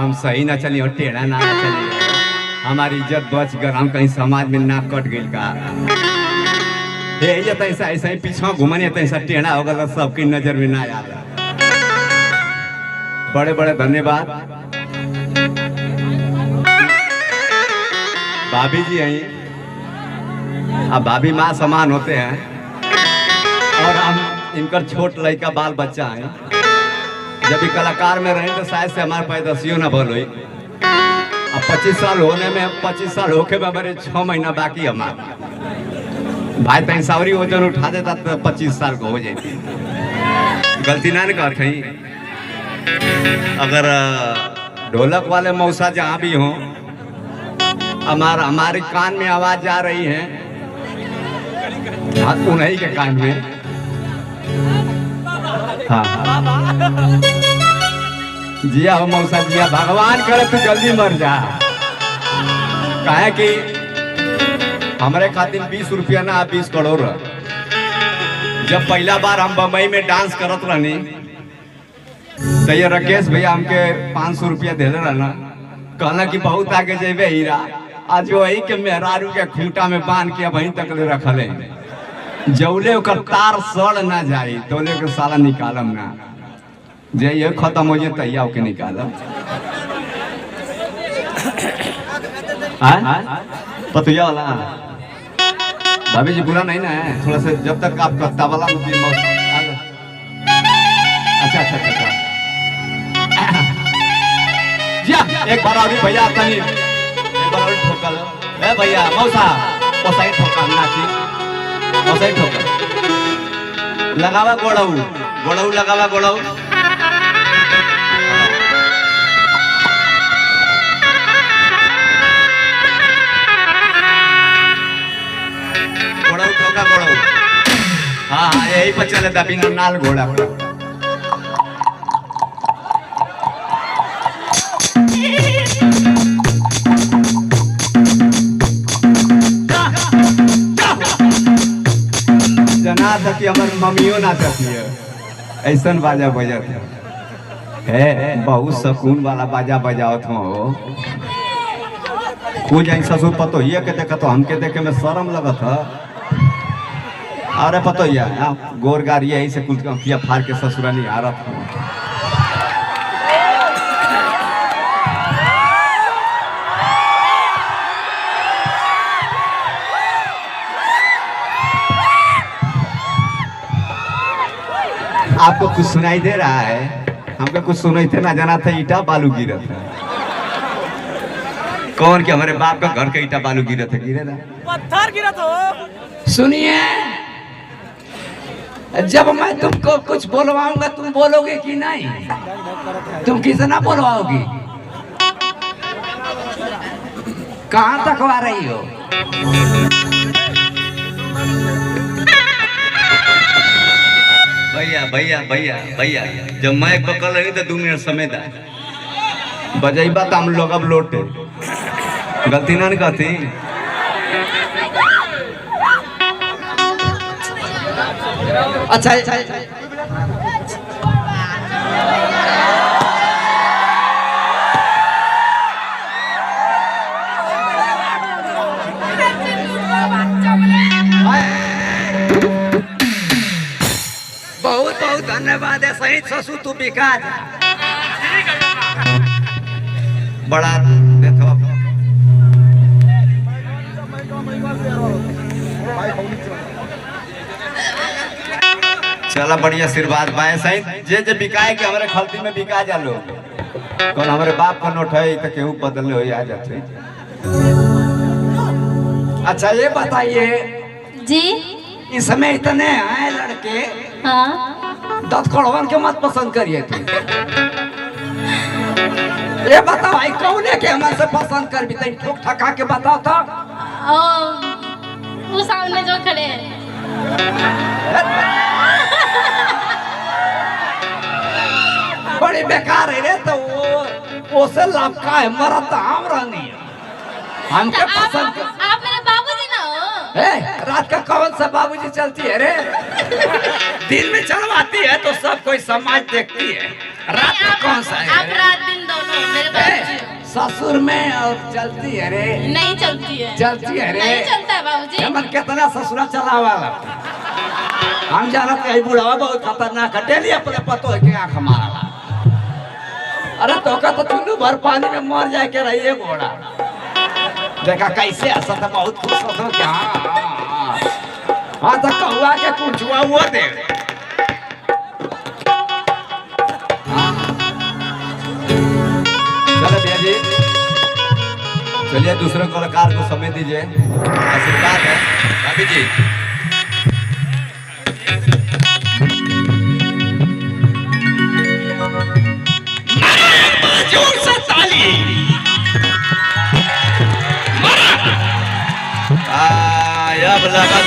हम सही ना चली और टेढ़ा ना चली, हमारी इज्जत बच कर हम कहीं समाज में नाक कट गई का ये ऐसा ऐसा ही पीछा घुमने ऐसा टेढ़ा हो गया सबकी नजर में ना आया। बड़े बड़े धन्यवाद भाभी जी हैं, अब भाभी माँ समान होते हैं और हम इनकर छोट लड़का बाल बच्चा हैं। जब भी कलाकार में रहे तो शायद से हमारे पैदसियों ना भल हुई। अब 25 साल होने में 25 साल होके में हमारे 6 महीना बाकी हमारा भाई पैंसावरी वजन उठा देता तो 25 साल को हो जाती। गलती ना कर कहीं अगर ढोलक वाले मौसा जहाँ भी हों हमारे कान में आवाज जा रही है, उन्हीं के कान में। हाँ जिया हो मौसा जिया, भगवान करे तू जल्दी मर जा। काहे कि हमारे खातिर 20 रुपया ना 20 करोड़। जब पहला बार हम बम्बई में डांस करत रहनी तो ये राकेश भैया हमके 500 रुपया दे रहना, कहना कि बहुत आगे जेबे हीरा। आज वही के मेहरारू के खूंटा में बांध के वहीं तक ले रखले, जौले ओकर तार सड़ ना जाए तोले के साला निकालम ना, जे ये खत्म हो जाए तैया के निकालम। पतुया वाला भाभी जी बुरा नहीं ना है, थोड़ा सा जब तक आप कत्ता वाला अच्छा अच्छा अच्छा जी एक बार अभी भैया तनी एक बार और ठोकल ए भैया मौसा ओसाई ठोकल नाची ओसाई ठोकल लगावा गोड़ऊ गोड़ऊ लगावा गोड़ऊ गोड़ऊ ठोका गोड़ऊ। हाँ हाँ यही पर चले दबी नाल घोड़ा कि हमारी मम्मियों ना चाहती है ऐसा बाजा बजत है, बहुत सुकून वाला बाजा बजावत हो। कुछ ससुर पतो ये के देखा तो हमके देखे में शर्म लगत है। अरे पतो ये गोरगार यही से कुछ किया फाड़ के ससुरा नहीं आ रहा था। आपको कुछ सुनाई दे रहा है? हमको कुछ सुनाई थे ना, जाना था ईटा बालू गिरा था। कौन के हमारे बाप का घर का ईटा बालू गिरा था? गिरे ना पत्थर गिरा था। सुनिए, जब मैं तुमको कुछ बोलवाऊंगा तुम बोलोगे कि नहीं? तुम कितना बोलवाओगी? कहाँ तक आ रही हो? भैया भैया भैया भैया जब मैं पकड़ रही तो 2 मिनट समय था बजाइबा तो हम लोग अब लौटे। गलती ना कहती। अच्छा बहुत बहुत धन्यवाद है। सही ससुर तू बिका बड़ा देखो चला बढ़िया आशीर्वाद पाए। सही जे जे बिकाए के हमारे खलती में बिका जा लो। कौन हमारे बाप का नोट है तो केहू बदल हो आ जाते। अच्छा ये बताइए जी, इस समय इतने आए लड़के, हाँ दस कड़वन के मत पसंद करिए थे। ये बताओ भाई कौन है के हमारे से पसंद कर भी तई ठोक ठका के बताओ तो। वो सामने जो खड़े हैं। बड़ी बेकार है रे, तो वो से लाभ का है, मरा तो हम रहनी है हमके पसंद। आप मेरे बाबूजी ना हो। रात का कौन सा बाबूजी चलती है रे? दिन में चलवाती है तो सब कोई समाज देखती है, रात का कौन सा है? आप रात दिन दोनों मेरे ससुर में और चलती है रे, नहीं चलती है। चलती है रे। नहीं चलता है बाबूजी। हमन कितना ससुरा चला वाला हम जानते हैं बुढ़ावा बहुत खतरनाक है, डेली अपने पतो है कि आंख मारा। अरे तो का तो चुन्नू भर पानी में मर जाए के रहिए घोड़ा। देखा कैसे ऐसा तो बहुत खुश हो क्या। हाँ तो कौआ के कुछुआ वो दे। चलो भैया जी, चलिए दूसरे कलाकार को समय दीजिए, आशीर्वाद है भाभी जी। जोर से ताली। अब लगा